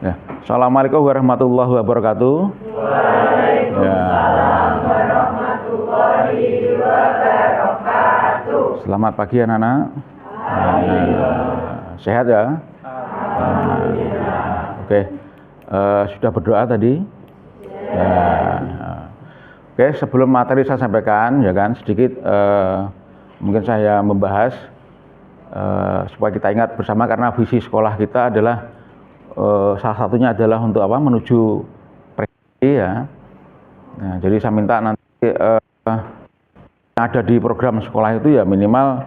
Ya. Assalamualaikum warahmatullahi wabarakatuh. Waalaikumsalam warahmatullahi wabarakatuh. Selamat pagi anak-anak. Sehat ya? Oke. Sudah berdoa tadi? Oke, sebelum materi saya sampaikan, ya kan, sedikit mungkin saya membahas supaya kita ingat bersama, karena visi sekolah kita adalah salah satunya adalah untuk apa? Menuju prestasi ya. Nah, jadi saya minta nanti yang ada di program sekolah itu ya minimal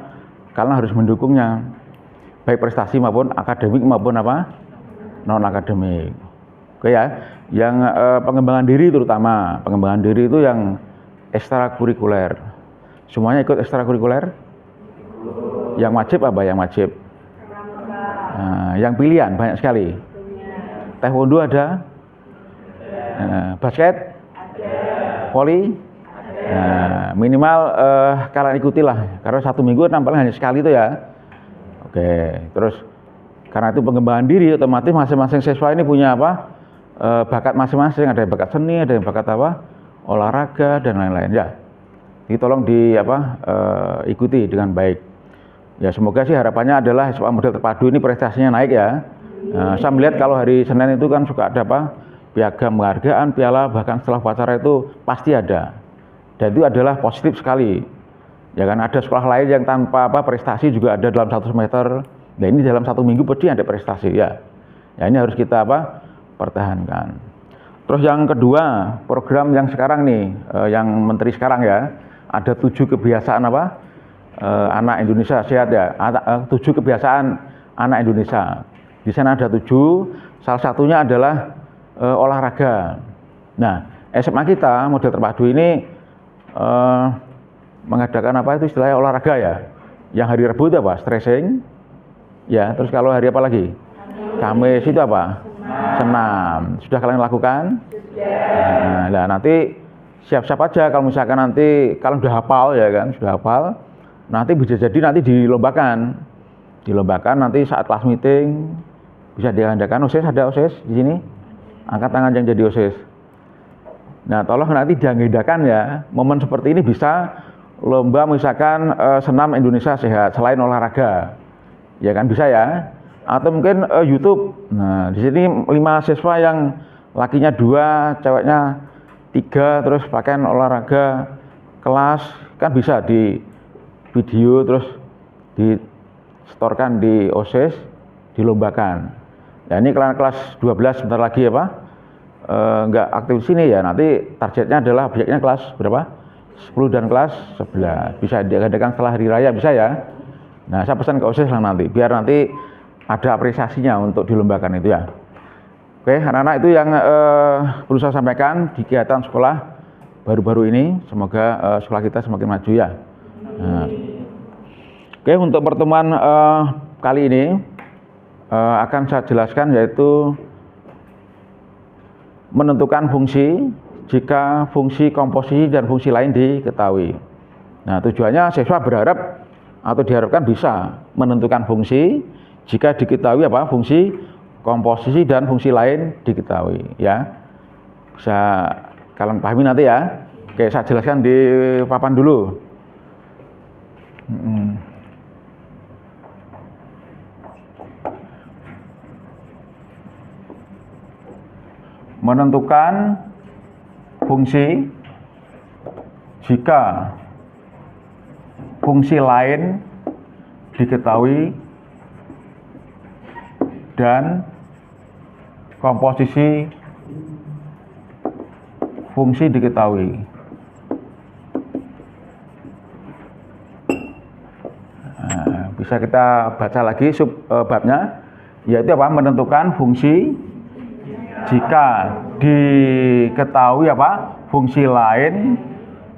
kalian harus mendukungnya, baik prestasi maupun akademik maupun apa? Non akademik. Oke ya. Yang pengembangan diri, terutama pengembangan diri itu yang ekstrakurikuler. Semuanya ikut ekstrakurikuler? Yang wajib apa yang wajib? Nah, yang pilihan banyak sekali. Taekwondo ada? Basket? Voli? Nah, minimal kalian ikutilah, karena 1 minggu paling hanya sekali itu ya. Oke, terus karena itu pengembangan diri, otomatis masing-masing siswa ini punya apa? Bakat masing-masing, ada yang bakat seni, ada yang bakat apa? Olahraga dan lain-lain ya. Jadi tolong ikuti dengan baik. Ya, semoga sih harapannya adalah SMA model terpadu ini prestasinya naik ya. Saya melihat kalau hari Senin itu kan suka ada apa? Piagam penghargaan, piala, bahkan setelah upacara itu pasti ada. Dan itu adalah positif sekali. Ya kan, ada sekolah lain yang tanpa apa prestasi juga ada dalam 1 semester. Nah, ini dalam 1 minggu pasti ada prestasi ya. Ya, ini harus kita pertahankan. Terus yang kedua, program yang sekarang nih, yang menteri sekarang ya, ada 7 kebiasaan anak Indonesia sehat ya. 7 kebiasaan anak Indonesia. Di sana ada 7, salah satunya adalah olahraga. Nah, SMA kita model terpadu ini mengadakan istilahnya olahraga ya. Yang hari Rabu itu apa? Stretching. Ya, terus kalau hari apa lagi? Kamis itu apa? Senam. Sudah kalian lakukan? Nah, nanti siap-siap aja kalau misalkan nanti kalian sudah hafal ya kan, sudah hafal. Nanti bisa jadi nanti dilombakan nanti saat kelas meeting bisa diadakan OSIS, ada OSIS di sini. Angkat tangan yang jadi OSIS. Nah, tolong nanti diagendakan ya, momen seperti ini bisa lomba misalkan senam Indonesia sehat selain olahraga. Ya kan bisa ya. Atau mungkin YouTube. Nah, di sini 5 siswa yang lakinya 2, ceweknya 3, terus pakaian olahraga kelas, kan bisa di video terus disetorkan di OSIS, dilombakan. Ya, ini kelas 12 sebentar lagi nggak aktif di sini ya, nanti targetnya adalah objeknya kelas berapa? 10 dan kelas 11. Bisa diadakan setelah hari raya, bisa ya. Nah, saya pesan ke OSIS lah nanti, biar nanti ada apresiasinya untuk dilombakan itu ya. Oke, anak-anak itu yang perlu saya sampaikan di kegiatan sekolah baru-baru ini. Semoga sekolah kita semakin maju ya. Nah. Oke, untuk pertemuan kali ini akan saya jelaskan, yaitu menentukan fungsi jika fungsi komposisi dan fungsi lain diketahui. Nah, tujuannya siswa berharap atau diharapkan bisa menentukan fungsi jika diketahui fungsi komposisi dan fungsi lain diketahui ya. Bisa kalian pahami nanti ya. Oke, saya jelaskan di papan dulu. Menentukan fungsi jika fungsi lain diketahui dan komposisi fungsi diketahui. Nah, bisa kita baca lagi subbabnya, yaitu menentukan fungsi jika diketahui fungsi lain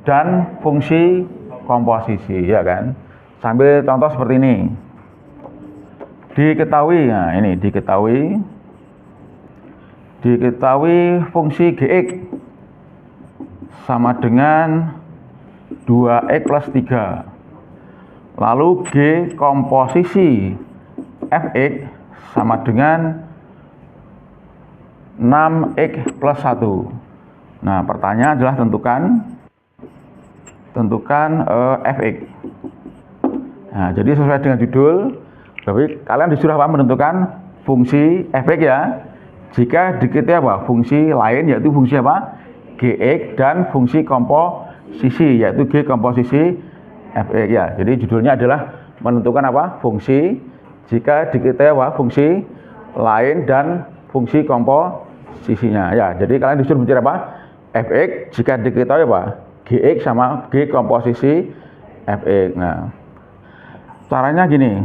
dan fungsi komposisi, ya kan. Sambil contoh seperti ini. Diketahui, nah ini diketahui fungsi Gx sama dengan 2x plus 3. Lalu G komposisi Fx sama dengan 6x plus 1. Nah, pertanyaan adalah tentukan fx. Nah, jadi sesuai dengan judul, berarti kalian disuruh apa? Menentukan fungsi fx ya. Jika diketahui apa? Fungsi lain yaitu fungsi apa? Gx dan fungsi komposisi yaitu g komposisi fx ya. Jadi judulnya adalah menentukan apa? Fungsi jika diketahui apa? Fungsi lain dan fungsi komposisinya ya. Jadi kalian disuruh mencari apa? Fx jika diketahui apa? Gx sama g komposisi fx. Nah, caranya gini.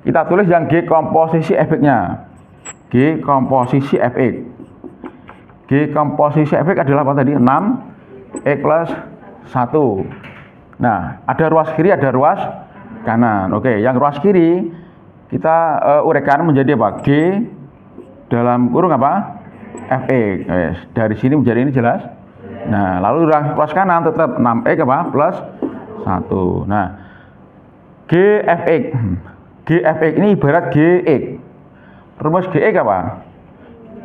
Kita tulis yang g komposisi fx-nya. G komposisi fx. G komposisi fx adalah apa tadi? 6x plus 1. Nah, ada ruas kiri, ada ruas kanan. Oke, yang ruas kiri kita uraikan menjadi apa? G dalam kurung apa? Fx. Dari sini menjadi ini jelas. Nah, lalu ruas kanan tetap 6x apa? Plus 1. Nah, Gfx ini ibarat Gx. Rumus Gx apa?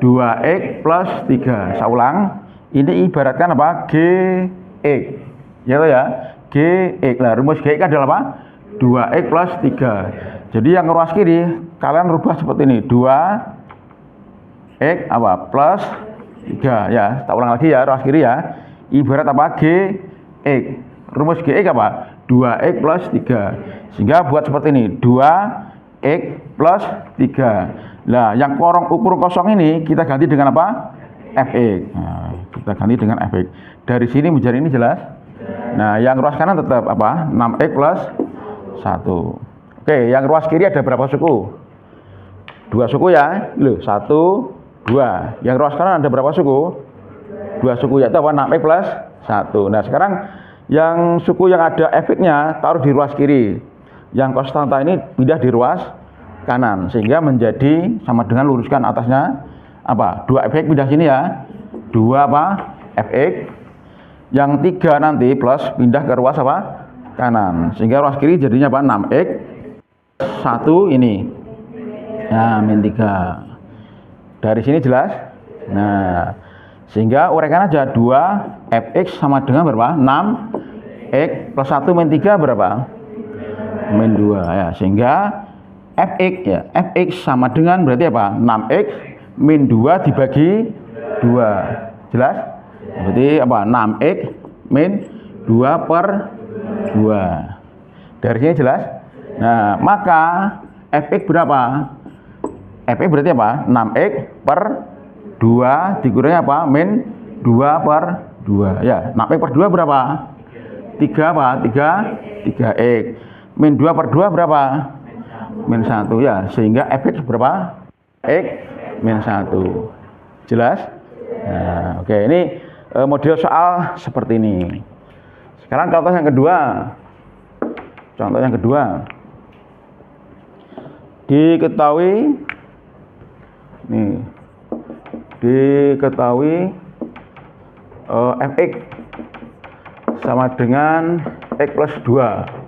2x plus 3. Saya ulang, ini ibaratkan apa? Gx. Ya toh ya? Gx. Nah, rumus Gx adalah apa? 2x plus 3. Jadi yang ruas kiri kalian rubah seperti ini. 2x apa? Plus 3 ya. Tak ulang lagi ya, ruas kiri ya. Ibarat apa? Gx. Rumus Gx apa? 2x plus 3. Sehingga buat seperti ini. 2x plus 3. Nah, yang ukuran kosong ini kita ganti dengan apa? Fx. Nah, kita ganti dengan fx. Dari sini menjadi ini jelas. Nah, yang ruas kanan tetap apa? 6x plus 1. Oke, yang ruas kiri ada berapa suku? 2 suku ya. Loh, 1, 2. Yang ruas kanan ada berapa suku? 2 suku yaitu apa? 6x plus 1. Nah, sekarang yang suku yang ada fx-nya taruh di ruas kiri. Yang konstanta ini pindah di ruas kanan sehingga menjadi sama dengan luruskan atasnya apa? 2 fx pindah sini ya. 2 apa? Fx. Yang 3 nanti plus pindah ke ruas apa? Kanan. Sehingga ruas kiri jadinya apa? 6x 1 ini. Nah, min 3. Dari sini jelas. Nah, sehingga uraikan aja 2 fx sama dengan berapa? 6x plus 1 min 3 berapa? Min 2 ya. Sehingga fx ya, fx sama dengan berarti apa? 6x min 2 dibagi 2. Jelas? Berarti apa? 6x min 2 per 2. Dari sini jelas? Nah, maka fx berapa? Fx berarti apa? 6x per 2 dikurangi apa? Min 2 per 2. Ya, 6x per 2 berapa? 3 apa? 3x. Min 2 per 2 berapa? Min 1 ya, sehingga fx berapa? X min 1. Jelas? Nah, oke, ini model soal seperti ini. Sekarang contoh yang kedua. Diketahui fx sama dengan x plus 2.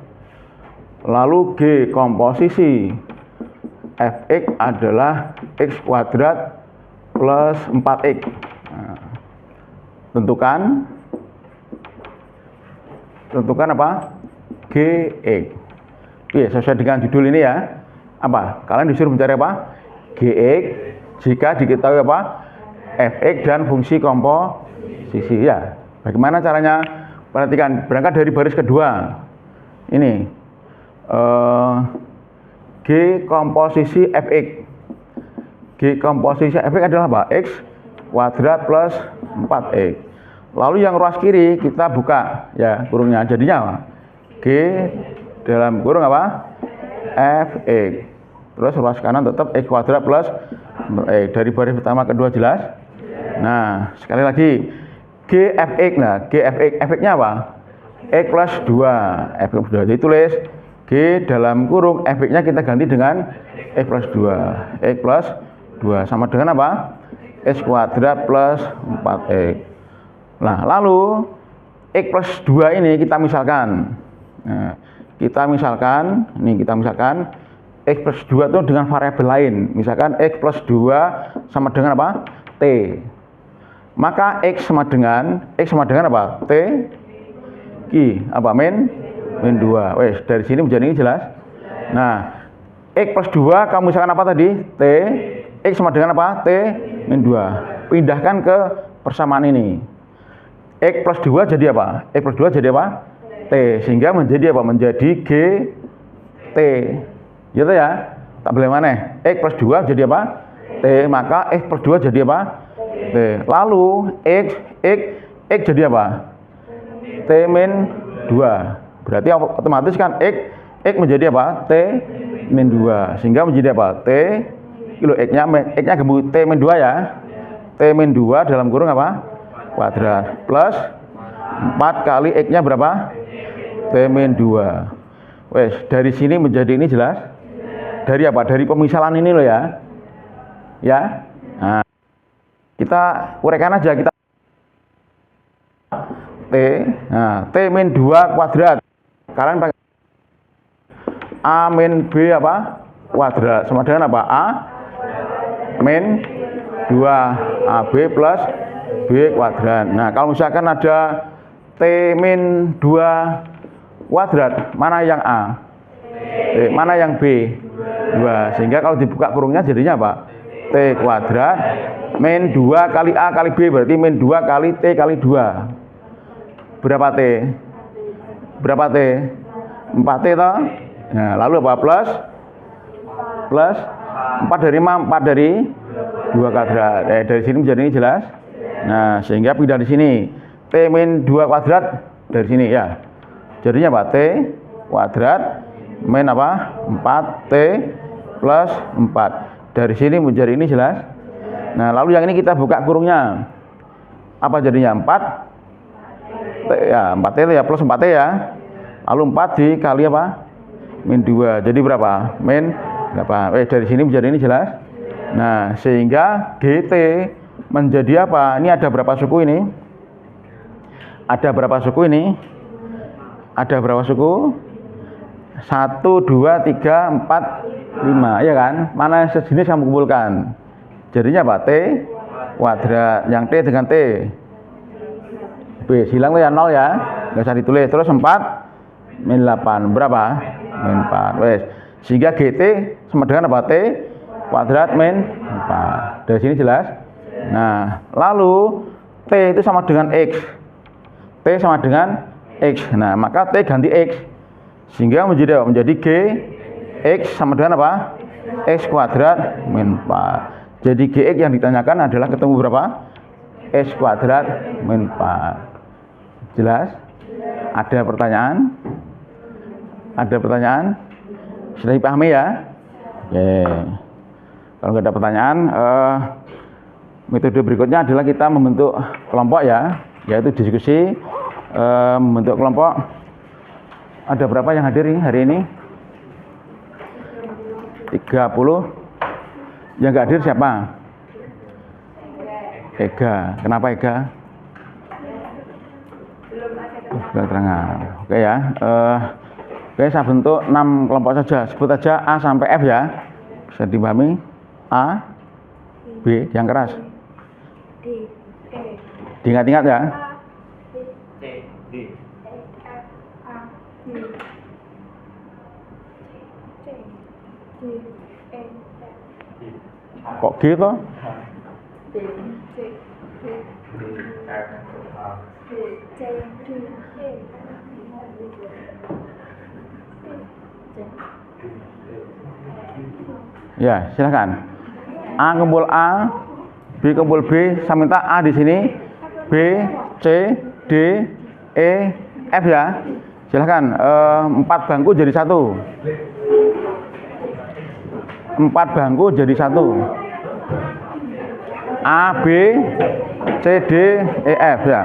Lalu G komposisi fx adalah x kuadrat plus 4x. Nah, tentukan apa? Gx. Oke, sesuai dengan judul ini ya. Apa? Kalian disuruh mencari apa? Gx jika diketahui apa? Fx dan fungsi komposisi ya. Bagaimana caranya? Perhatikan, berangkat dari baris kedua. Ini. G komposisi fx. G komposisi fx adalah apa? X kuadrat plus 4x. Lalu yang ruas kiri kita buka ya kurungnya, jadinya apa? G dalam kurung apa? Fx. Terus ruas kanan tetap x kuadrat plus 4x. Dari baris pertama kedua jelas. Nah, sekali lagi Gfx. Nah, Gfx fx-nya apa? X plus 2. X plus 2. Jadi tulis G dalam kurung fx-nya kita ganti dengan x plus 2. X plus 2 sama dengan apa? X kuadrat plus 4x. Nah, lalu x plus 2 ini kita misalkan. Nah, kita misalkan x plus 2 itu dengan variabel lain. Misalkan x plus 2 sama dengan apa? T. Maka X sama dengan apa? T Q apa? Min 2. Wes, dari sini menjadi ini jelas. Nah, X plus 2 kamu misalkan apa tadi? T. X sama dengan apa? T min 2. Pindahkan ke persamaan ini. X plus 2 jadi apa? X plus 2 jadi apa? T. Sehingga menjadi apa? Menjadi G T. Gitu ya. Tak boleh mana? X plus 2 jadi apa? T. Maka X plus 2 jadi apa? T. Lalu X jadi apa? T min 2. Berarti otomatis kan X menjadi apa? T min 2. Sehingga menjadi apa? T kilo X-nya gemuk T min 2 ya. T min 2 dalam kurung apa? Kuadrat plus 4 kali X-nya berapa? T min 2. Wes, dari sini menjadi ini jelas. Dari apa? Dari pemisalan ini loh ya. Ya. Nah, kita uraikan aja kita T. Nah, T min 2 kuadrat. Kalian pakai A min B apa? Kuadrat. Sama dengan apa? A min 2 AB plus B kuadrat. Nah, kalau misalkan ada T min 2 kuadrat, mana yang A? Mana yang B? 2. Sehingga kalau dibuka kurungnya jadinya apa? T kuadrat min 2 kali A kali B, berarti min 2 kali T kali 2. Berapa T? Berapa T? 4T toh? Nah, lalu apa? Plus 4 dari 4 dari 2 kuadrat. Dari sini menjadi ini jelas. Nah, sehingga pindah di sini. T min 2 kuadrat dari sini ya. Jadinya apa? T kuadrat min apa? 4T plus 4. Dari sini menjadi ini jelas. Nah, lalu yang ini kita buka kurungnya. Apa jadinya? 4T ya, 4T ya plus 4T ya. Lalu 4 dikali apa? Min 2. Jadi berapa? Min berapa? Dari sini menjadi ini jelas. Nah, sehingga GT menjadi apa? Ini ada berapa suku ini? Ada berapa suku ini? Ada berapa suku? 1, 2, 3, 4, 5. Ya kan? Mana sejenis kamu kumpulkan? Jadinya apa? T kuadrat. Yang T dengan T. B. Hilang ya 0 ya. Nggak usah ditulis. Terus 4 min 8. Berapa? Min 4. Wes. Sehingga GT sama dengan apa? T kuadrat min 4. Dari sini jelas. Nah, lalu T itu sama dengan X. T sama dengan X. Nah, maka T ganti X. Sehingga menjadi apa? Menjadi G X sama dengan apa? X kuadrat min 4. Jadi GX yang ditanyakan adalah ketemu berapa? X kuadrat min 4. Jelas? Ada pertanyaan? Ada pertanyaan? Sudah dipahami ya? Oke. Kalau nggak ada pertanyaan, metode berikutnya adalah kita membentuk kelompok ya, yaitu diskusi membentuk kelompok. Ada berapa yang hadir hari ini? 30. Yang nggak hadir siapa? Ega. Kenapa Ega? Keterangan. Oke ya. Oke, saya bentuk 6 kelompok saja. Sebut aja A sampai F ya. Bisa dipahami? A, B, yang keras. D, E. Diingat-ingat ya. C, D, E, F, A, B, C, D, E, F. Kok gitu? B, C, D, F, A, B, C, D, E. Ya, silakan. A kumpul A, B kumpul B, saya minta A di sini, B, C, D, E, F ya. Silakan. 4 bangku jadi 1. 4 bangku jadi 1. A, B, C, D, E, F ya.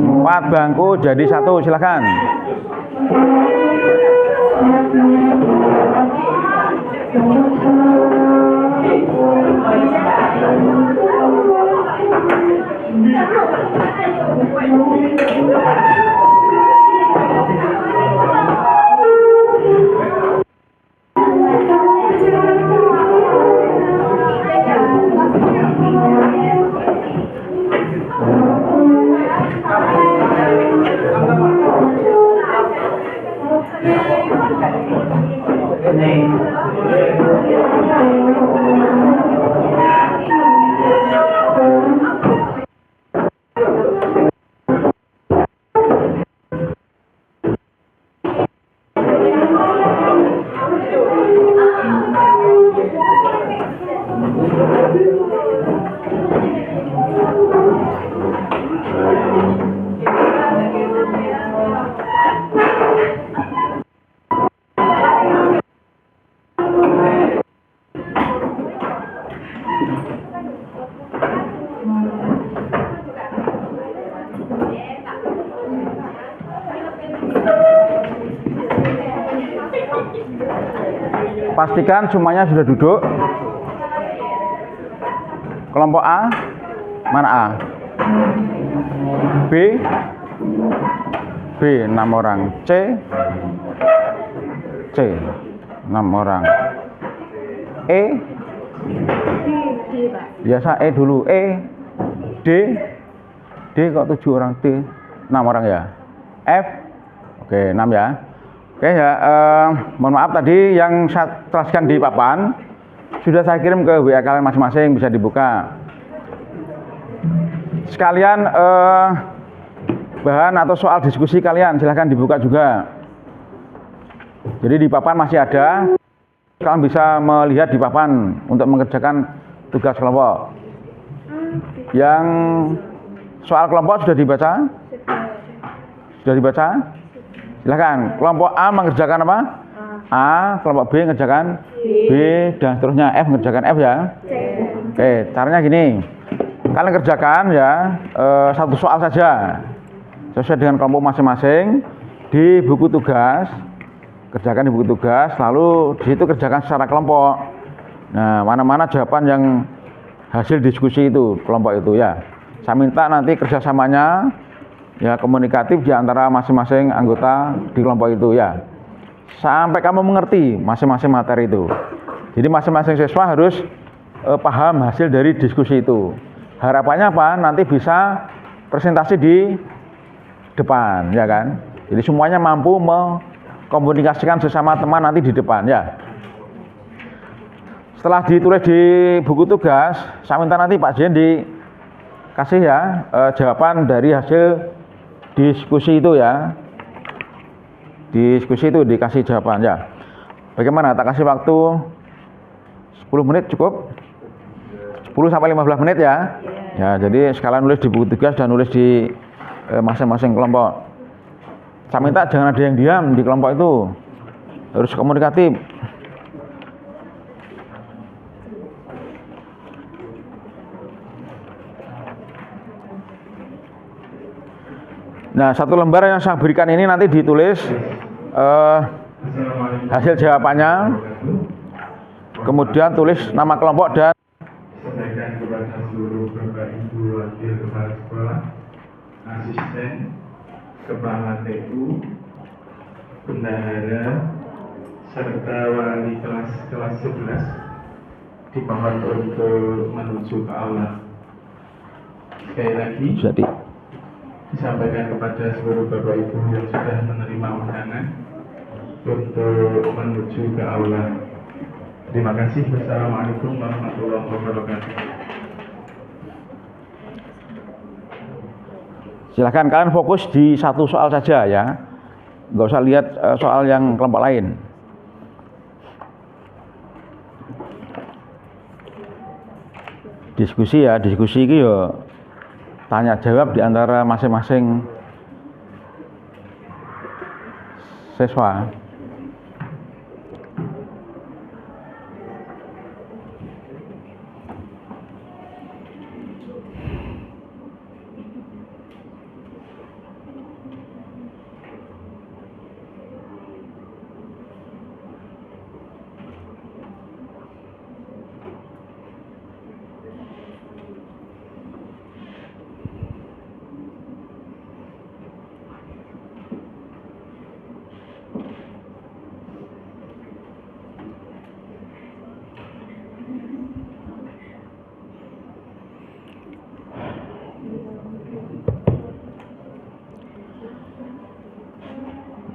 Empat bangku jadi 1, silakan. Pastikan semuanya sudah duduk. Kelompok A, mana A? B 6 orang. C 6 orang. E D Pak. biasa E dulu. D kok 7 orang. D 6 orang ya. F oke 6 ya. Oke ya, mohon maaf tadi yang saya jelaskan di papan sudah saya kirim ke WA kalian masing-masing, bisa dibuka. Sekalian bahan atau soal diskusi kalian silahkan dibuka juga. Jadi di papan masih ada, kalian bisa melihat di papan untuk mengerjakan tugas kelompok. Yang soal kelompok sudah dibaca? Sudah dibaca? Silahkan. Kelompok A mengerjakan apa? A, kelompok B mengerjakan B, dan seterusnya. F mengerjakan F ya. Oke, caranya gini. Kalian kerjakan ya satu soal saja sesuai dengan kelompok masing-masing di buku tugas. Kerjakan di buku tugas, lalu di situ kerjakan secara kelompok. Nah, mana-mana jawaban yang hasil diskusi itu kelompok itu ya. Saya minta nanti kerjasamanya ya komunikatif di antara masing-masing anggota di kelompok itu ya. Sampai kamu mengerti masing-masing materi itu. Jadi masing-masing siswa harus paham hasil dari diskusi itu. Harapannya apa? Nanti bisa presentasi di depan, ya kan? Jadi semuanya mampu mengkomunikasikan sesama teman nanti di depan, ya. Setelah ditulis di buku tugas, saya minta nanti Pak Jen dikasih ya jawaban dari hasil diskusi itu ya. Diskusi itu dikasih jawaban ya. Bagaimana? Tak kasih waktu 10 menit cukup? 10 sampai 15 menit ya. Ya, jadi sekalian nulis di buku tugas dan nulis di masing-masing kelompok. Saya minta jangan ada yang diam di kelompok itu. Harus komunikatif. Nah, satu lembar yang saya berikan ini nanti ditulis hasil jawabannya, kemudian tulis nama kelompok dan sampaikan kepada seluruh Bapak Ibu Wakil Kepala Sekolah, Asisten, Kepala TU, Bendahara, serta wali kelas 11 dimohon untuk menuju ke aula. Sekali lagi jadi disampaikan kepada seluruh Bapak Ibu yang sudah menerima undangan untuk menuju ke aula. Terima kasih. Wassalamualaikum warahmatullahi wabarakatuh. silakan kalian fokus di satu soal saja ya. Nggak usah lihat soal yang kelompok lain. Diskusi ya, diskusi itu ya tanya jawab di antara masing-masing siswa.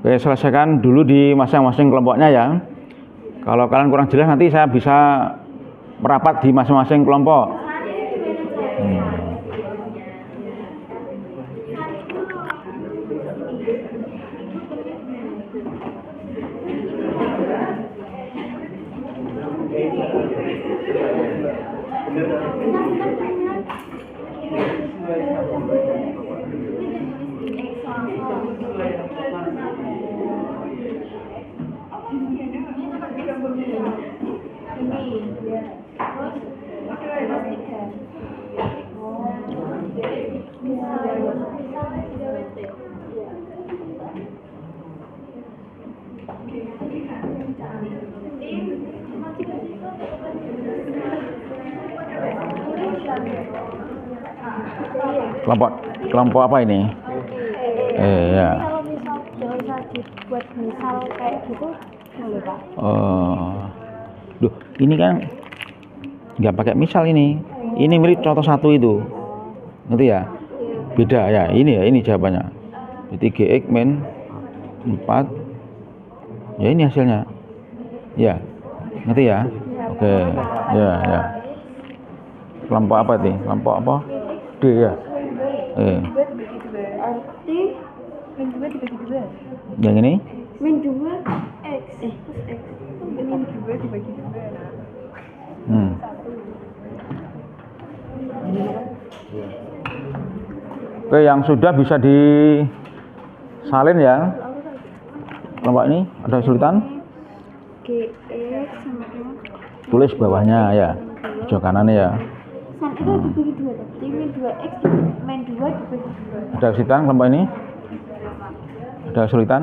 Oke, selesaikan dulu di masing-masing kelompoknya ya. Kalau kalian kurang jelas nanti saya bisa merapat di masing-masing kelompok. Kelompok kelompok apa ini? Ya. Kalau misal nggak usah dibuat misal kayak gitu, boleh Pak? Duh, ini kan nggak pakai misal ini. Ini mirip contoh satu itu. Ngerti ya? Beda ya. Ini jawabannya. Jadi GX min 4. Ya ini hasilnya. Ya. Ngerti ya? Oke. Ya. Kelompok apa nih? Kelompok apa? D ya. Berarti min 2 dibagi 2. Yang ini? Min 2 X. Plus X. Min 2 dibagi 2. Oke, yang sudah bisa disalin ya. Kelompok ini ada kesulitan? GX sama Tulis bawahnya ya. Pojok kanan ya. sama itu dibagi 2. Berarti min 2X min 2 dibagi 2. Ada kesulitan kelompok ini? Ada kesulitan?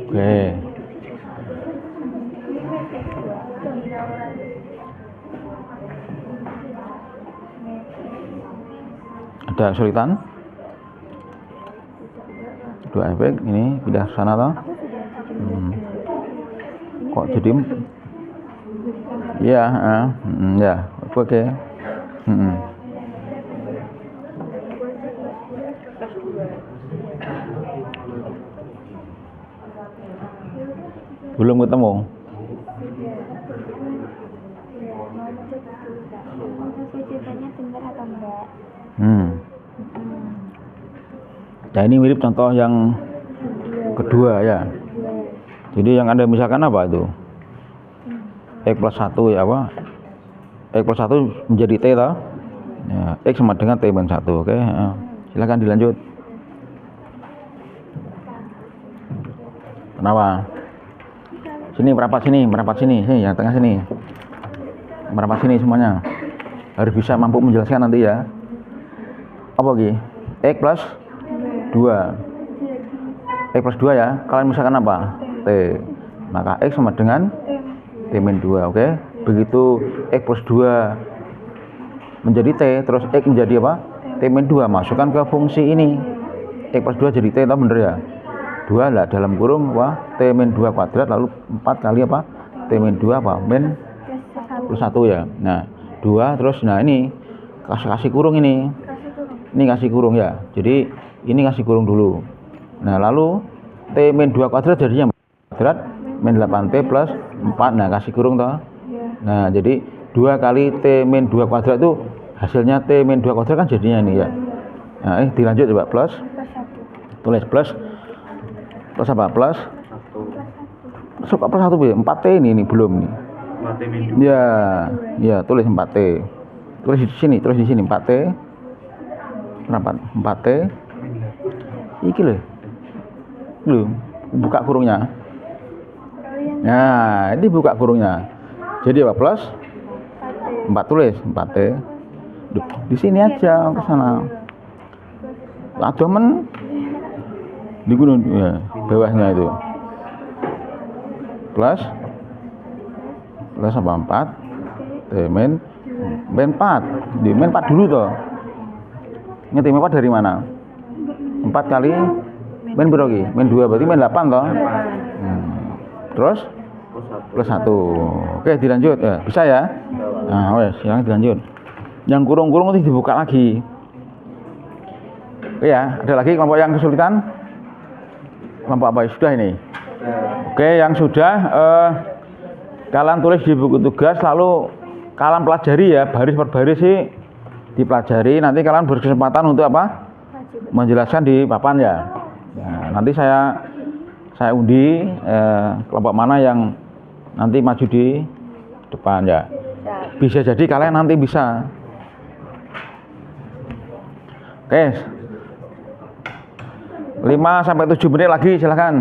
Oke. Ada kesulitan? Dua efek ini pindah ke sana toh? Kok jadi ya, ya, oke. Belum ketemu. Jawabannya benar atau enggak? Ya ini mirip contoh yang kedua ya. Jadi yang Anda misalkan apa itu? X plus 1 ya apa? X plus 1 menjadi T toh? Ya, X sama dengan T min 1, oke? Ya. Silakan dilanjut. Kenapa? Sini, merapat sini, yang tengah sini. Merapat sini semuanya. Harus bisa mampu menjelaskan nanti ya. Apa lagi? X plus 2. X plus 2 ya. Kalian misalkan apa? T. Maka X sama dengan T min 2, oke? Begitu X plus 2 menjadi T, terus X menjadi apa? T min 2, masukkan ke fungsi ini. X plus 2 jadi T, itu bener ya? 2 lah, dalam kurung apa? T min 2 kuadrat, lalu 4 kali apa? T min 2 apa? Min plus 1 ya. Nah, 2 terus, nah ini kasih kurung ini. Ini kasih kurung ya. Jadi ini kasih kurung dulu. Nah, lalu T min 2 kuadrat jadinya kuadrat min 8T plus 4. Nah, kasih kurung toh. Nah, jadi 2 kali T min 2 kuadrat itu hasilnya T min 2 kuadrat kan jadinya ini ya. Nah, dilanjut coba plus. Tulis plus apa? Plus 1 ya? 4T ini belum nih. 4T min 2. Ya, tulis 4T. Tulis di sini 4T. Kenapa? 4T. Iki loh. Buka kurungnya. Nah, ini buka kurungnya. Jadi apa? Plus 4, tulis 4T. Duh, di sini aja ke sana. Ada men di gunung ya, bawahnya itu. Plus apa? 4 T min 4. Di min 4 dulu toh. Ngerti min 4 dari mana? 4 kali min berapa lagi? Min 2 berarti min 8 toh. Terus plus 1. Oke, dilanjut ya. Bisa ya? Nah, wes, silakan dilanjut. Yang kurung-kurung itu dibuka lagi. Oke ya, ada lagi kelompok yang kesulitan? Kelompok apa? Sudah ini. Oke, yang sudah kalian tulis di buku tugas, lalu kalian pelajari ya, baris per baris sih dipelajari. Nanti kalian berkesempatan untuk apa? Menjelaskan di papan ya. Nah, nanti saya undi kelompok mana yang nanti maju di depan ya. Bisa jadi kalian nanti bisa. Oke. 5 sampai 7 menit lagi silakan.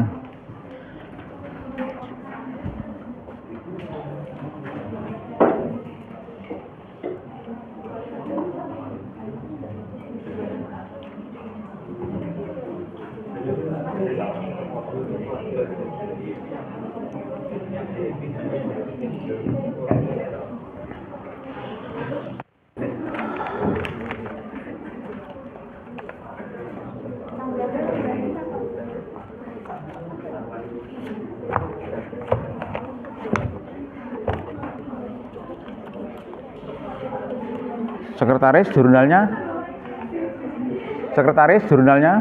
Sekretaris jurnalnya? Sekretaris jurnalnya?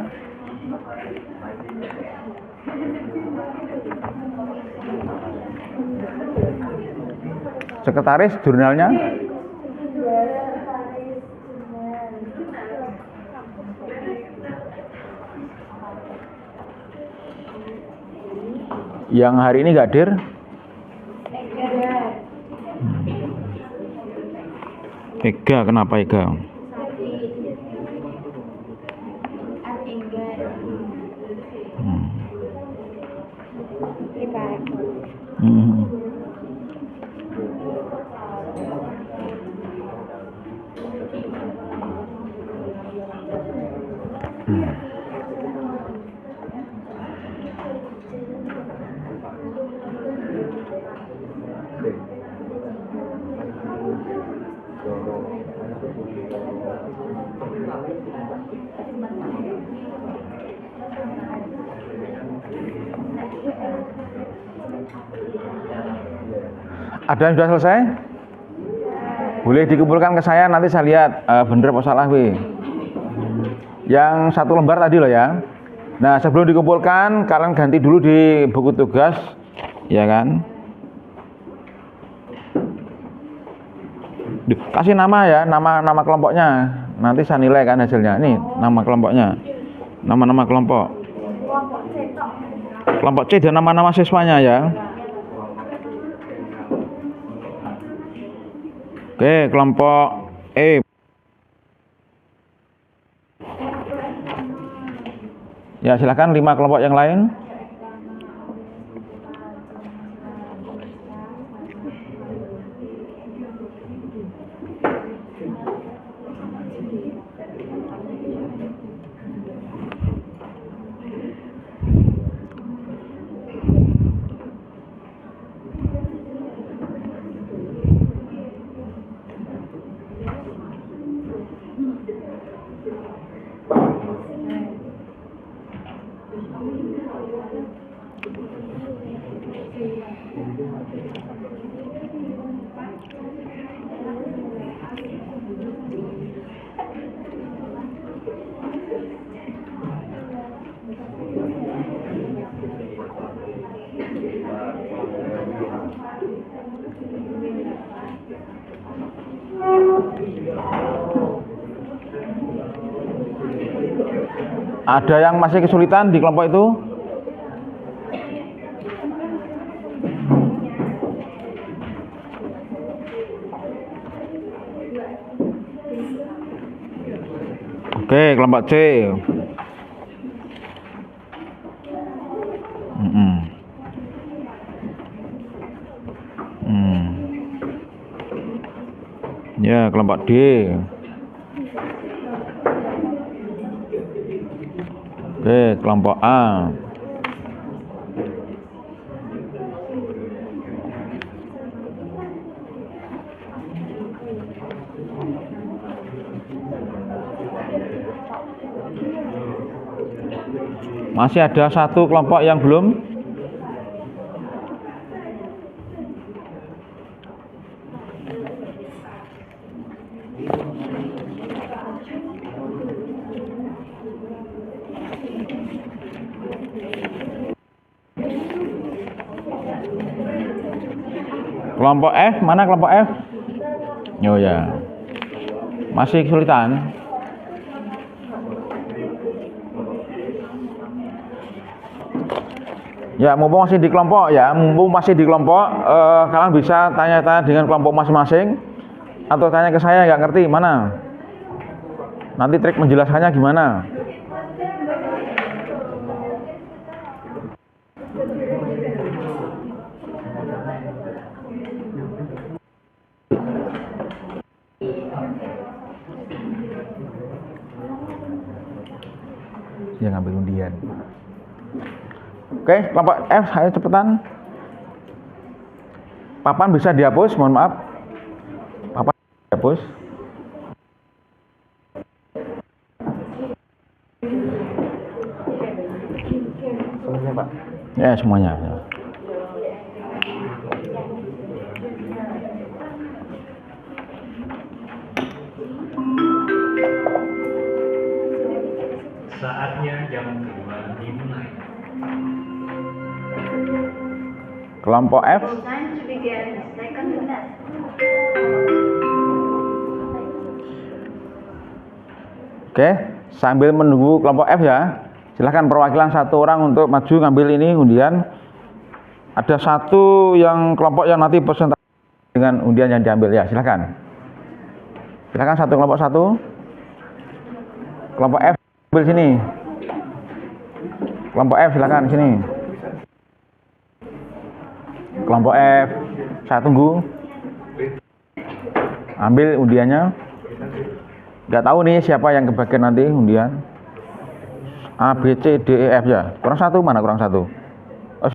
Sekretaris jurnalnya? Yang hari ini nggak hadir? Ega, kenapa Ega? Hmm. Ada yang sudah selesai? Boleh dikumpulkan ke saya, nanti saya lihat bener apa salah we. Yang satu lembar tadi loh ya. Nah, sebelum dikumpulkan kalian ganti dulu di buku tugas, ya kan? Kasih nama ya, nama kelompoknya. Nanti saya nilai kan hasilnya. Ini nama kelompoknya. Nama-nama kelompok. Kelompok C dan nama-nama siswanya ya. Oke, kelompok E. Ya, silakan 5 kelompok yang lain. Ada yang masih kesulitan di kelompok itu? Oke, kelompok C. Ya, kelompok D. Oke, kelompok A. Masih ada satu kelompok yang belum. Kelompok F, mana kelompok F? Oh ya, masih kesulitan. Ya, mumpung masih di kelompok ya, kalian bisa tanya-tanya dengan kelompok masing-masing atau tanya ke saya, nggak ngerti mana. Nanti trik menjelaskannya gimana? Yang ngambil undian. Oke, kelompok F, ayo cepetan. Papan bisa dihapus, mohon maaf. Papan dihapus. Semuanya, Pak. Ya, semuanya. Kelompok F. Time to begin second test. Oke, sambil menunggu kelompok F ya, silahkan perwakilan satu orang untuk maju ngambil ini undian. Ada satu yang kelompok yang nanti presentasi dengan undian yang diambil ya, silahkan. Silahkan satu kelompok satu. Kelompok F ambil sini. Kelompok F silahkan sini. Kelompok F, saya tunggu. Ambil undiannya. Nggak tahu nih siapa yang kebagian nanti undian. A, B, C, D, E, F ya. Kurang satu, mana kurang satu? Oh,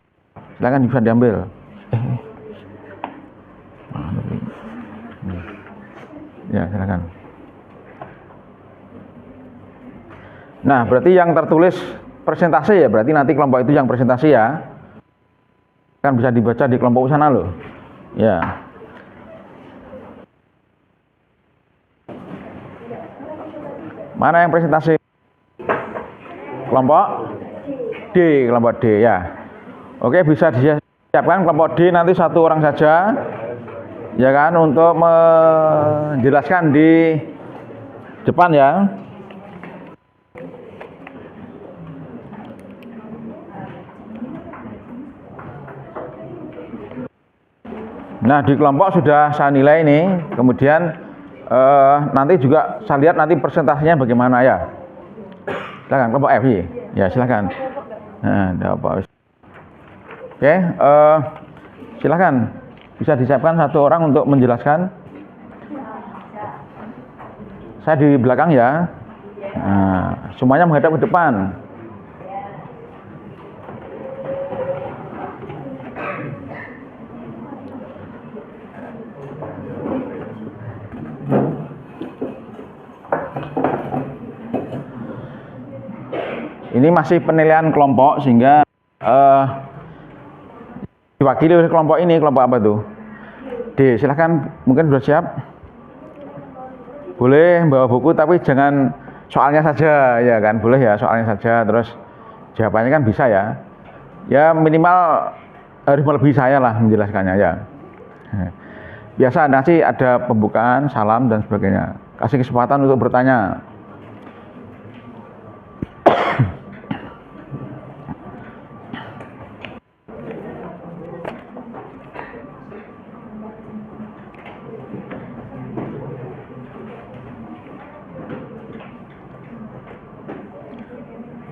silakan bisa diambil. Ya, silakan. Nah, berarti yang tertulis persentase ya, berarti nanti kelompok itu yang presentasi ya. Kan bisa dibaca di kelompok sana loh. Ya. Mana yang presentasi? Kelompok D, kelompok D ya. Oke, bisa disiapkan kelompok D nanti satu orang saja. Ya kan, untuk menjelaskan di depan ya. Nah, di kelompok sudah saya nilai ini, kemudian nanti juga saya lihat nanti presentasinya bagaimana ya. Silakan kelompok F ya, silakan. Nah, apa? Oke, silakan bisa disiapkan satu orang untuk menjelaskan. Saya di belakang ya. Nah, semuanya menghadap ke depan. Ini masih penilaian kelompok sehingga diwakili oleh kelompok ini. Kelompok apa tuh? D, silahkan, mungkin sudah siap. Boleh bawa buku tapi jangan soalnya saja ya kan, boleh ya soalnya saja, terus jawabannya kan bisa ya. Ya minimal harus melebihi saya lah menjelaskannya ya. Biasa nanti ada pembukaan, salam dan sebagainya. Kasih kesempatan untuk bertanya.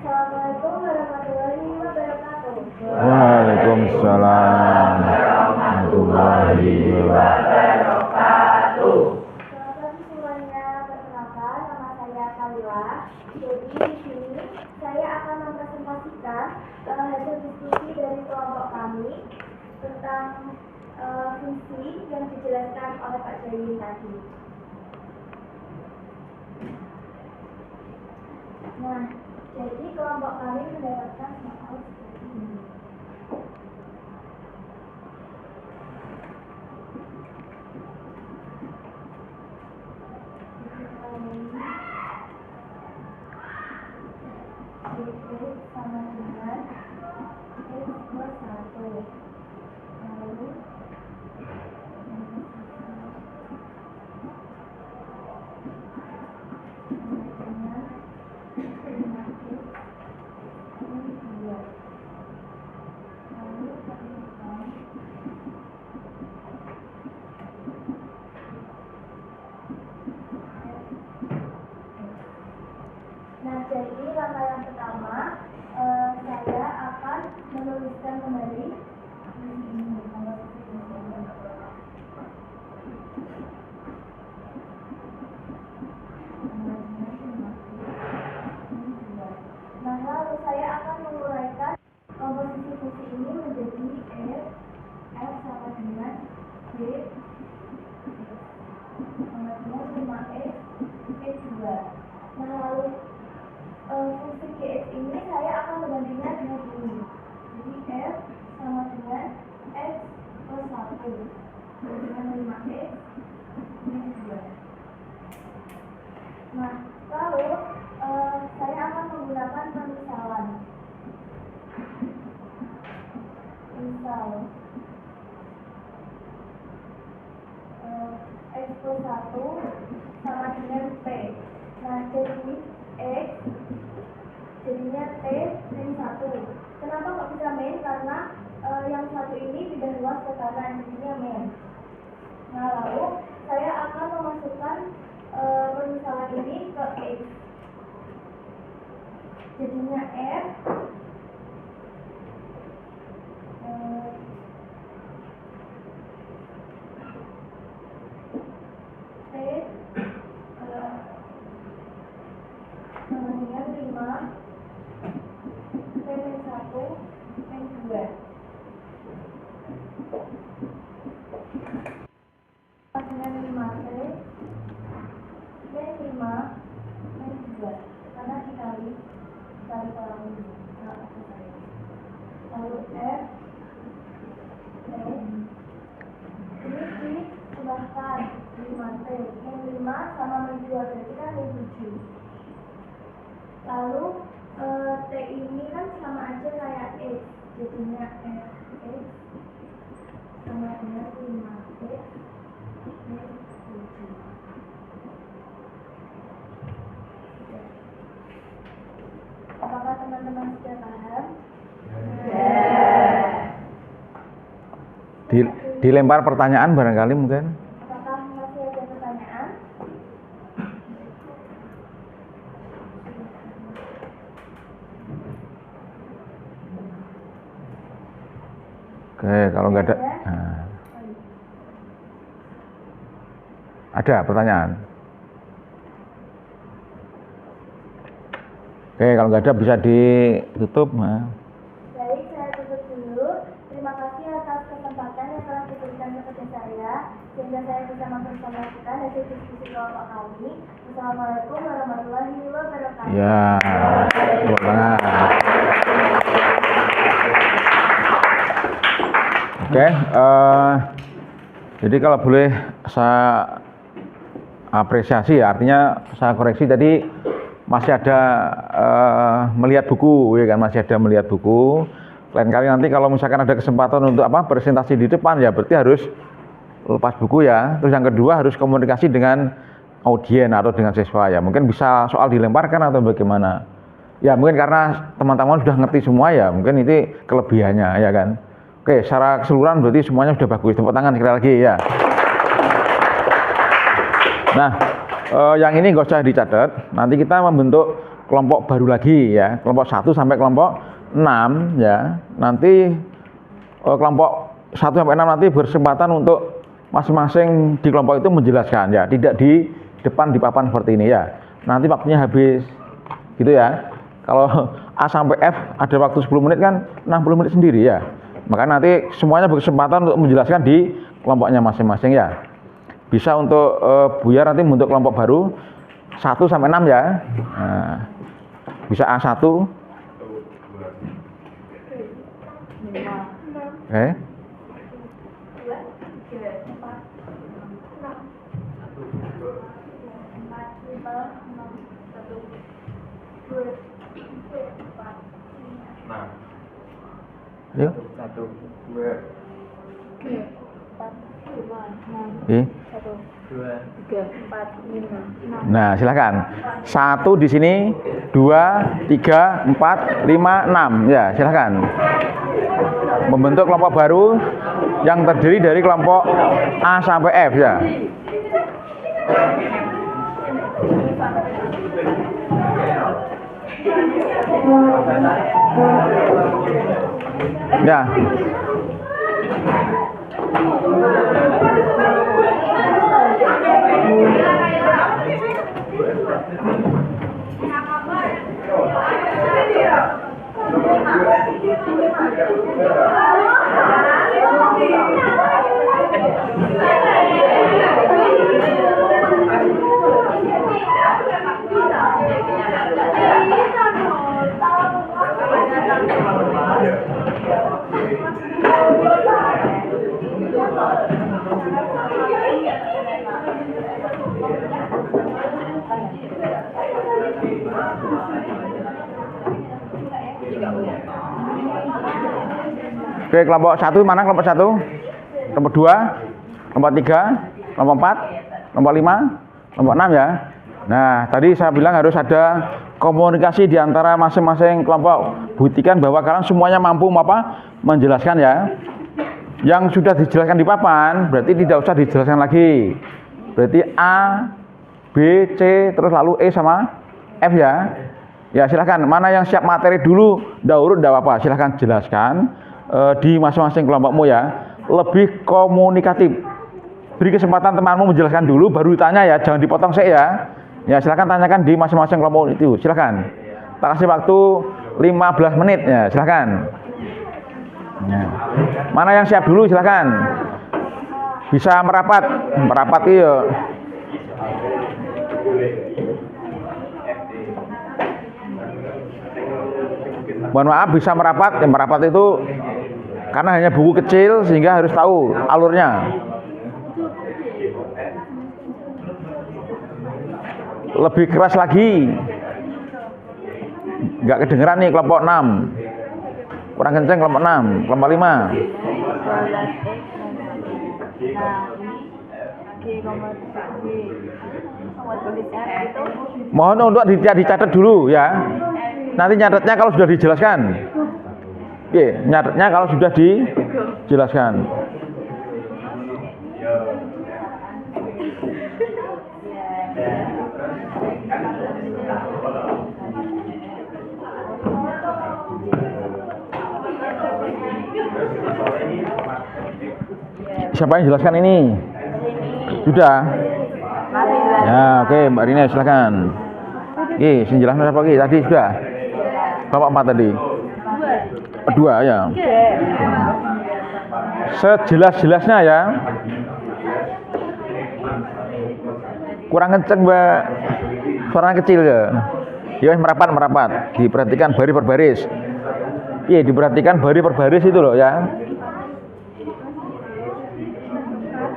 Assalamualaikum warahmatullahi wabarakatuh. Waalaikumsalam warahmatullahi wabarakatuh. Selamat pagi semuanya. Perkenalkan, nama saya Kalila. Jadi di sini saya akan mempresentasikan hasil diskusi dari kelompok kami tentang fungsi yang dijelaskan oleh Pak Jayin tadi. Nah, jadi kelompok kami mendapatkan soal seperti ini. Itu sama dengan X plus 1. Lalu nah, jadi langkah yang pertama saya akan menuliskan kembali nah, lalu saya akan menguraikan komposisi fungsi ini menjadi F sama dengan B sama dengan 5X X2. Nah, lalu fungsi Gx ini saya akan membandingkan dengan ini. Jadi F sama dengan X plus 1 dengan 5X minus 2. Nah, lalu saya akan menggunakan pemisalan. 1 sama dengan P. Nah, jadi X jadinya T min 1. Kenapa kok bisa min? Karena yang satu ini pindah luas ke kanan, jadinya min. Nah, lalu saya akan memasukkan permisalan ini ke X. Jadinya F T sama dengan 5 T min 1 min 2 dengan 5T min 5 min 2 karena dikali kolam ini. Lalu F T ini ditambahkan 5T min 5 sama min 2 berarti kan min 7. Lalu T ini kan sama aja kayak X, jadinya F X sama dengan 5T min 7. Apakah teman-teman sudah paham? Dilempar pertanyaan barangkali mungkin. Apakah masih ada pertanyaan? Oke, kalau nggak ada, ada pertanyaan. Oke, kalau nggak ada bisa ditutup. Nah. Baik, saya tutup dulu. Terima kasih atas kesempatan yang telah diberikan kepada saya, sehingga saya bisa mempresentasikan hasil diskusi kelompok kami. Wassalamualaikum warahmatullahi wabarakatuh. Ya, tepuk tangan. Oke, jadi kalau boleh saya apresiasi ya, artinya saya koreksi tadi masih ada melihat buku, ya kan, masih ada melihat buku. Lain kali nanti kalau misalkan ada kesempatan untuk presentasi di depan ya berarti harus lepas buku ya. Terus yang kedua harus komunikasi dengan audien atau dengan siswa ya. Mungkin bisa soal dilemparkan atau bagaimana. Ya mungkin karena teman-teman sudah ngerti semua ya, mungkin itu kelebihannya ya kan. Oke, secara keseluruhan berarti semuanya sudah bagus. Tepuk tangan sekali lagi ya. Nah, yang ini nggak usah dicatat. Nanti kita membentuk kelompok baru lagi ya, kelompok 1 sampai kelompok 6 ya. Nanti kelompok 1 sampai 6 nanti berkesempatan untuk masing-masing di kelompok itu menjelaskan ya, tidak di depan di papan seperti ini ya. Nanti waktunya habis gitu ya. Kalau A sampai F ada waktu 10 menit kan 60 menit sendiri ya. Maka nanti semuanya berkesempatan untuk menjelaskan di kelompoknya masing-masing ya. Bisa untuk Buya nanti membentuk kelompok baru 1 sampai 6 ya. Nah, bisa A1. Oke. Yuk. 1, 2, 2, 3, 4, 5, 6. Nah, silakan. 1 di sini, 2, 3, 4, 5, 6. Ya, silakan. Membentuk kelompok baru yang terdiri dari kelompok A sampai F ya. Ya. Oke, kelompok 1 mana kelompok 1? Kelompok 2, kelompok 3, kelompok 4, kelompok 5, kelompok 6 ya. Nah, tadi saya bilang harus ada komunikasi di antara masing-masing kelompok. Buktikan bahwa kalian semuanya mampu menjelaskan ya. Yang sudah dijelaskan di papan berarti tidak usah dijelaskan lagi. Berarti A, B, C, terus lalu E sama F ya. Ya silahkan, mana yang siap materi dulu, urut tidak apa-apa, silahkan jelaskan di masing-masing kelompokmu ya. Lebih komunikatif. Beri kesempatan temanmu menjelaskan dulu, baru ditanya ya, jangan dipotong sih ya. Ya silahkan tanyakan di masing-masing kelompok itu, silahkan. Tak kasih waktu 15 menit ya, silahkan. Ya. Mana yang siap dulu silahkan. Bisa merapat iya. Mohon maaf bisa merapat, merapat itu karena hanya buku kecil sehingga harus tahu alurnya. Lebih keras lagi. Nggak kedengeran nih kelompok 6. Kurang kenceng kelompok 6, kelompok 5. Mohon untuk dicatat dulu ya. Nanti nyatetnya kalau sudah dijelaskan. Oke, nyatetnya kalau sudah dijelaskan. Siapa yang jelaskan ini? Sudah? Ya, oke, Mbak Rina silakan. Oke, jelaskan siapa lagi? Tadi sudah. Bapak 4 tadi. 2 ya. Sejelas-jelasnya ya. Kurang kenceng, Mbak. Suaranya kecil ya. Ya, merapat. Diperhatikan baris per baris. Iya, diperhatikan baris per baris itu loh ya.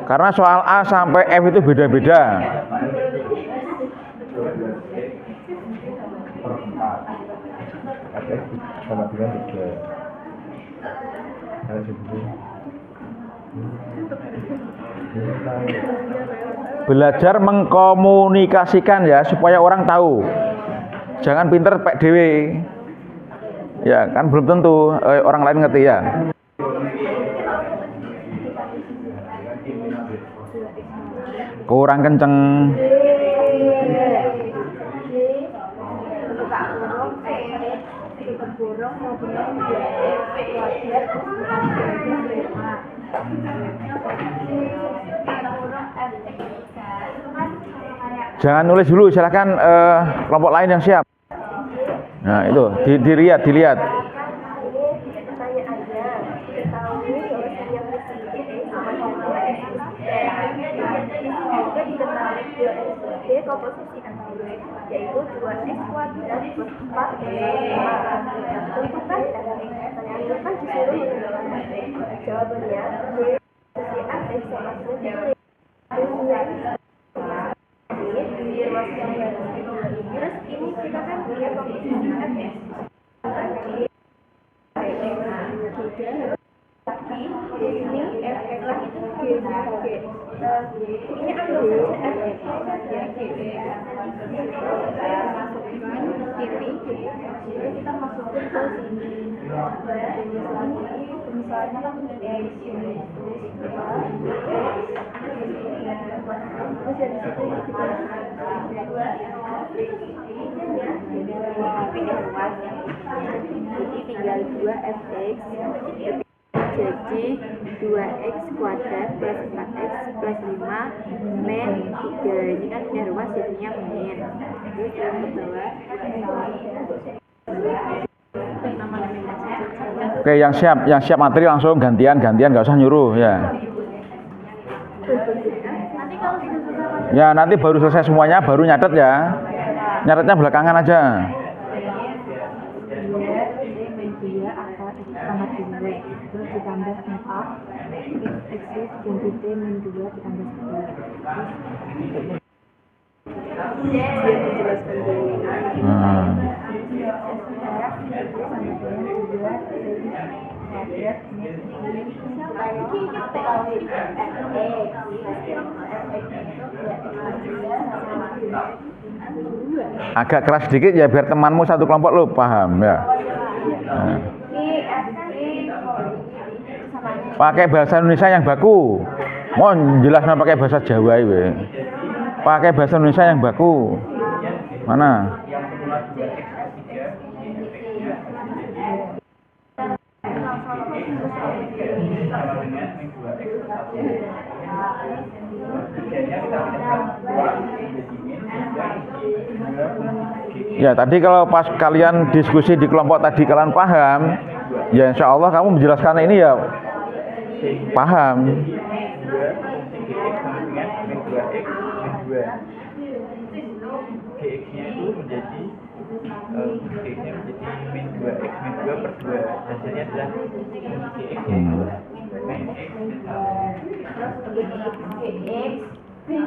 Karena soal A sampai F itu beda-beda. Belajar mengkomunikasikan ya supaya orang tahu. Jangan pinter pek dewe. Ya kan belum tentu orang lain ngerti ya. Kurang kenceng. Jangan nulis dulu, silakan kelompok lain yang siap. Nah itu dilihat. Komposisi antara yaitu 2x kuadrat plus 4 tentukan kan disuruh menentukan jawabannya posisi x sama dengan terus ini kita kan punya komposisi f tapi ini f lah itu g-nya g ini anggap saja f ya g masukkan kiri kita masukin ke sini misalnya kan dari sini terus dari situ kita jadi tinggal 2fx jadi 2x kuadrat plus 4x plus 5 min 3 ini kan punya ruas jadinya min terus yang ke bawah Oke, yang siap materi langsung gantian nggak usah nyuruh ya. Ya nanti baru selesai semuanya baru nyatet ya. Nyatetnya belakangan aja. Terus ditambah 4 x dan dt min 2 ditambah 10 dia menjelaskan dulu Agak keras sedikit ya biar temanmu satu kelompok lo paham ya. Nah. Pakai bahasa Indonesia yang baku. Mau jelasnya pakai bahasa Jawa ini. Pakai bahasa Indonesia yang baku. Mana? Ya tadi kalau pas kalian diskusi di kelompok tadi kalian paham, ya insya Allah kamu menjelaskan ini ya paham. GX-nya itu menjadi GX-nya menjadi min 2x min 2 per 2 hasilnya adalah GX min x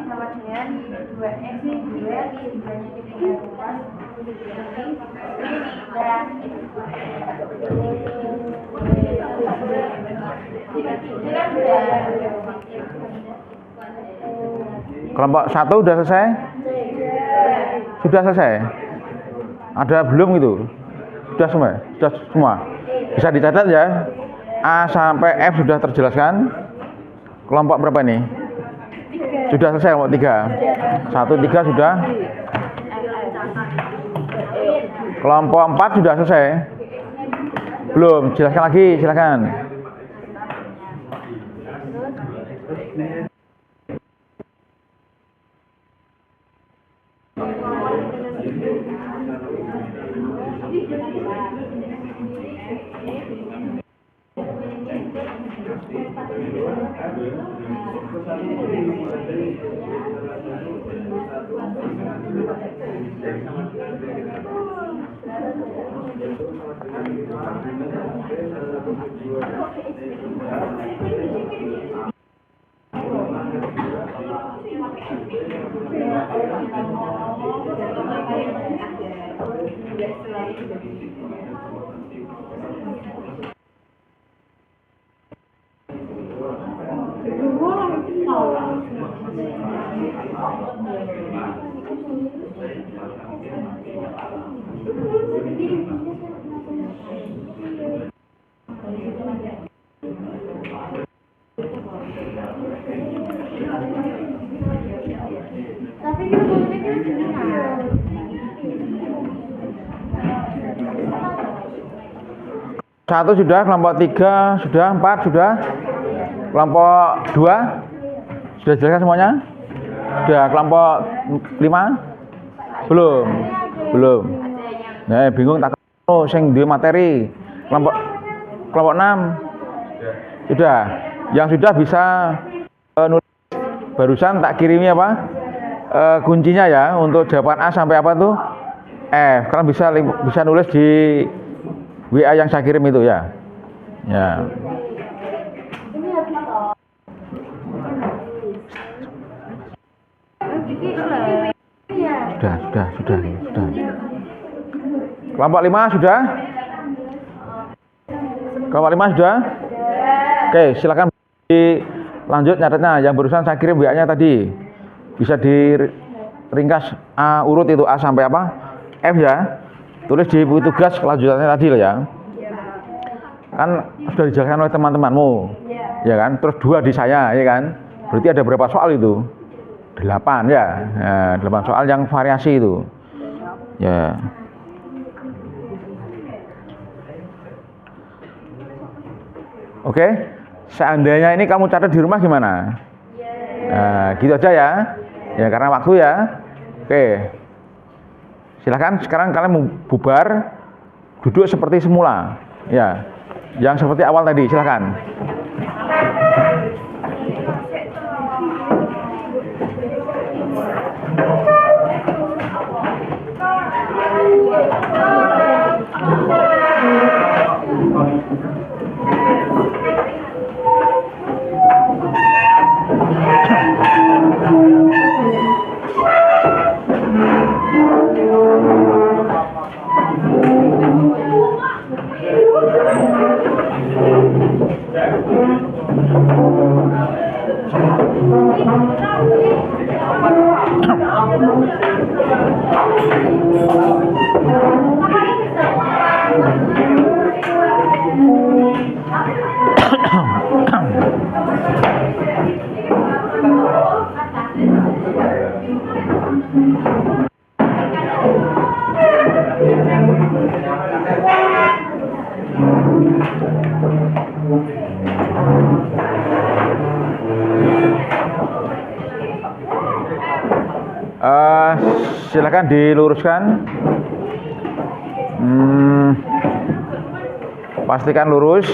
sama dengan 2x min 2 dibagi dengan Kelompok 1 udah selesai? Sudah selesai? Ada belum gitu? Sudah semua? Sudah semua? Bisa dicatat ya? A sampai F sudah terjelaskan. Kelompok berapa ini? Sudah selesai kelompok 3. 1, 3 sudah. Kelompok 4 sudah selesai? Belum? Jelaskan lagi, silakan. Satu sudah, kelompok 3 sudah, 4 sudah, kelompok 2 sudah jelaskan semuanya? Sudah, kelompok 5 belum. Nah, bingung tak sing duwe materi. Kelompok 6 sudah. Yang sudah bisa nulis barusan tak kirimi apa? Kuncinya ya untuk jawaban A sampai apa tuh? F. Kalian bisa nulis di WA yang saya kirim itu ya. Ya. Sudah. Kelompok 5 sudah? Kelompok 5 sudah? Oke, silakan lanjut nyatetnya yang barusan saya kirim WA-nya tadi. Bisa diringkas A urut itu A sampai apa? F ya. Tulis di buku tugas kelanjutannya tadi loh ya. Kan sudah dijelaskan oleh teman-temanmu. Ya kan? Terus 2 di saya, ya kan? Berarti ada berapa soal itu? 8 ya. Nah, 8 soal yang variasi itu. Ya. Oke. Seandainya ini kamu catat di rumah gimana? Nah, gitu aja ya. Ya karena waktu ya. Oke. Silakan sekarang kalian mau bubar, duduk seperti semula, ya, yang seperti awal tadi. Silakan. Silakan diluruskan. Pastikan lurus.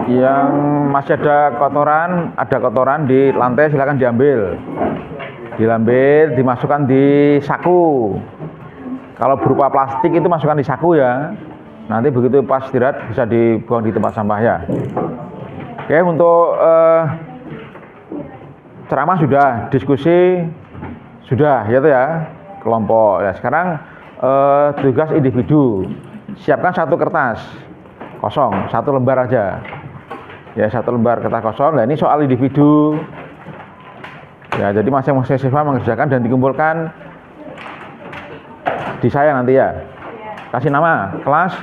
Yang masih ada kotoran di lantai silakan diambil. Dimasukkan di saku. Kalau berupa plastik itu masukkan di saku ya. Nanti begitu pas istirahat bisa dibuang di tempat sampah ya. Oke, untuk ceramah sudah, diskusi sudah, ya tuh ya, kelompok. Ya, sekarang tugas individu. Siapkan satu kertas kosong, satu lembar aja. Ya, satu lembar kertas kosong. Nah, ini soal individu. Ya, jadi masing-masing siswa mengerjakan dan dikumpulkan di saya nanti ya. Kasih nama kelas.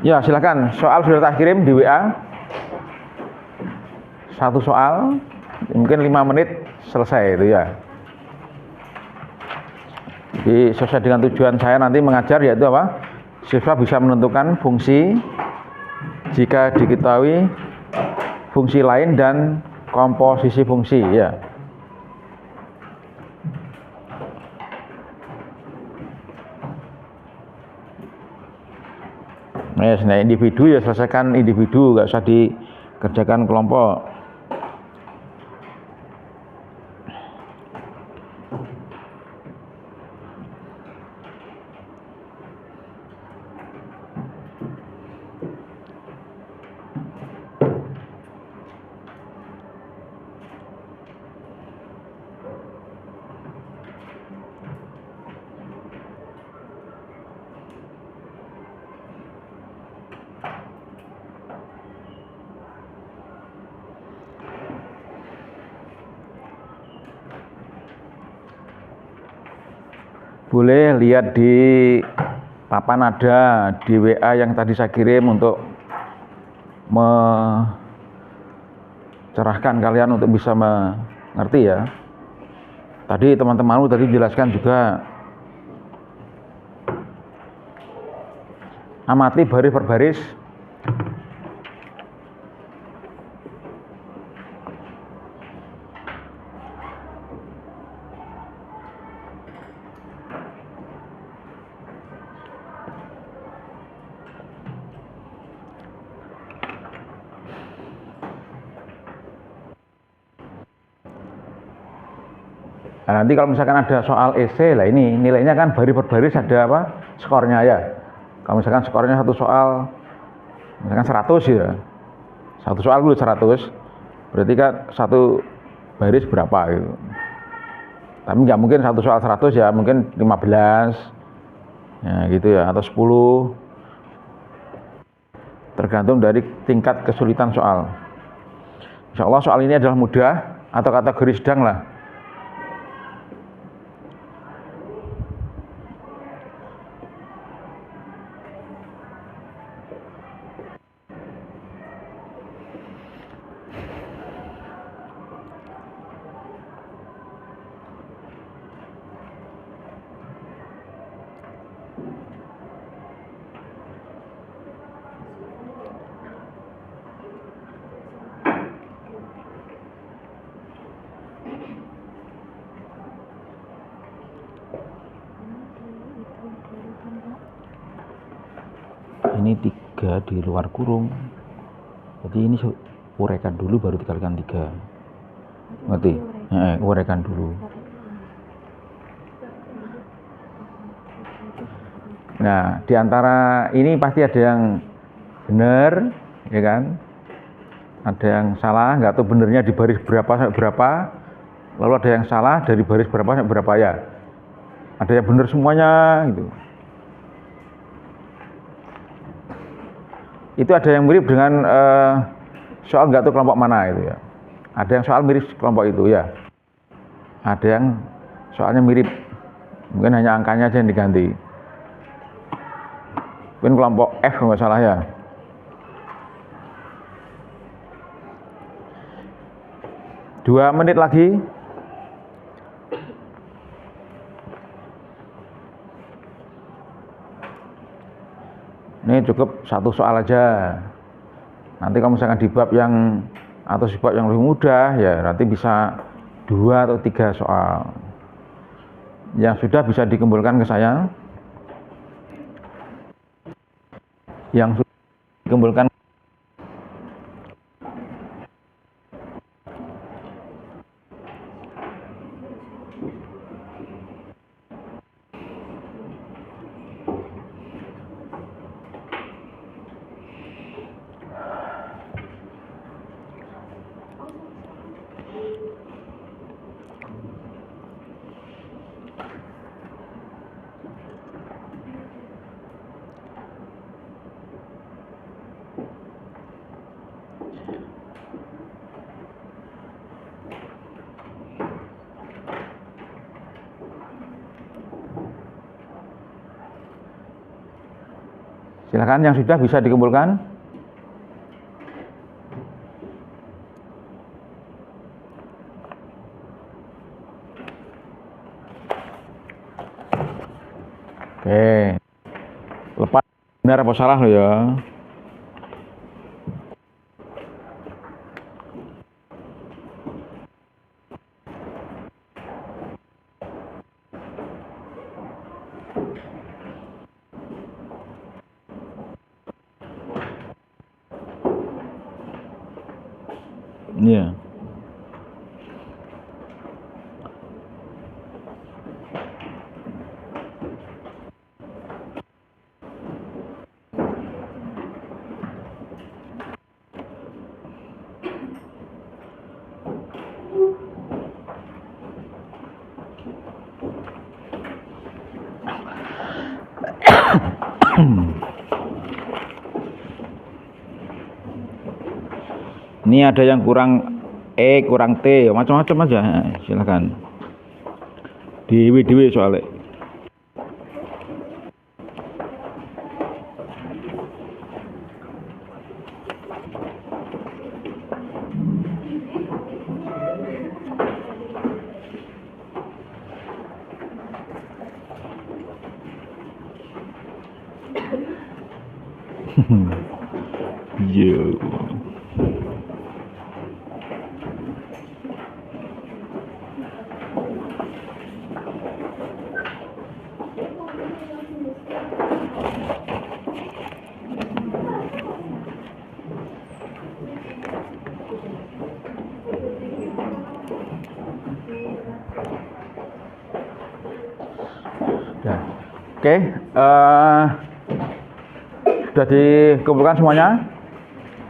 Ya, silakan. Soal sudah tak kirim di WA. Satu soal, mungkin 5 menit selesai itu ya. Jadi sesuai dengan tujuan saya nanti mengajar yaitu apa? Siswa bisa menentukan fungsi jika diketahui fungsi lain dan komposisi fungsi ya. Nah, individu ya selesaikan individu, nggak usah dikerjakan kelompok. Boleh lihat di papan ada di WA yang tadi saya kirim untuk mencerahkan kalian untuk bisa mengerti ya. Tadi teman-temanmu tadi jelaskan juga. Amati baris per baris. Nah, nanti kalau misalkan ada soal esai lah, ini nilainya kan baris per baris ada apa? Skornya ya. Kalau misalkan skornya satu soal misalkan 100 ya. Satu soal dulu 100. Berarti kan satu baris berapa gitu. Tapi nggak mungkin satu soal 100 ya, mungkin 15. Ya gitu ya, atau 10. Tergantung dari tingkat kesulitan soal. Insya Allah soal ini adalah mudah atau kategori sedang lah. Ini 3 di luar kurung, jadi ini uraikan dulu baru dikalikan 3, ngerti? Uraikan dulu. Nah, diantara ini pasti ada yang benar, ya kan? Ada yang salah, nggak tahu benernya di baris berapa sampai berapa, lalu ada yang salah dari baris berapa sampai berapa ya. Ada yang benar semuanya gitu. itu ada yang mirip dengan soal nggak tahu kelompok mana itu ya. Ada yang soal mirip kelompok itu ya. Ada yang soalnya mirip, mungkin hanya angkanya aja yang diganti. Mungkin kelompok F kalau nggak salah ya. Dua menit lagi. Ini cukup satu soal aja. Nanti kalau misalkan di bab yang atau di bab yang lebih mudah ya nanti bisa 2 atau 3 soal. Yang sudah bisa dikumpulkan ke saya. Yang sudah dikumpulkan silakan yang sudah bisa dikumpulkan. Oke. Lepas benar apa salah lo ya. Iya. Ini ada yang kurang E, kurang T, macam-macam aja. Silakan. Dewe soalnya. Yo. Oke, sudah dikumpulkan semuanya.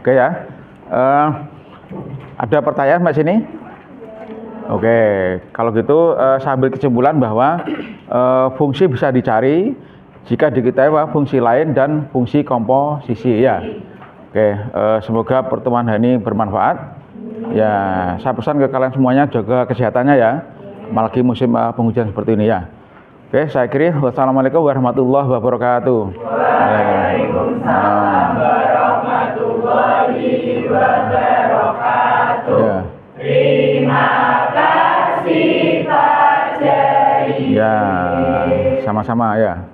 Oke ya. Ada pertanyaan Mbak sini? Oke, kalau gitu saya ambil kesimpulan bahwa fungsi bisa dicari jika diketahui bahwa fungsi lain dan fungsi komposisi ya. Oke, semoga pertemuan hari ini bermanfaat. Ya, saya pesan ke kalian semuanya jaga kesehatannya ya. Apalagi musim penghujan seperti ini ya. Oke, saya akhiri. Wassalamualaikum warahmatullahi wabarakatuh. Waalaikumsalam warahmatullahi wabarakatuh. Ya. Terima kasih Pak Jari. Ya, sama-sama ya.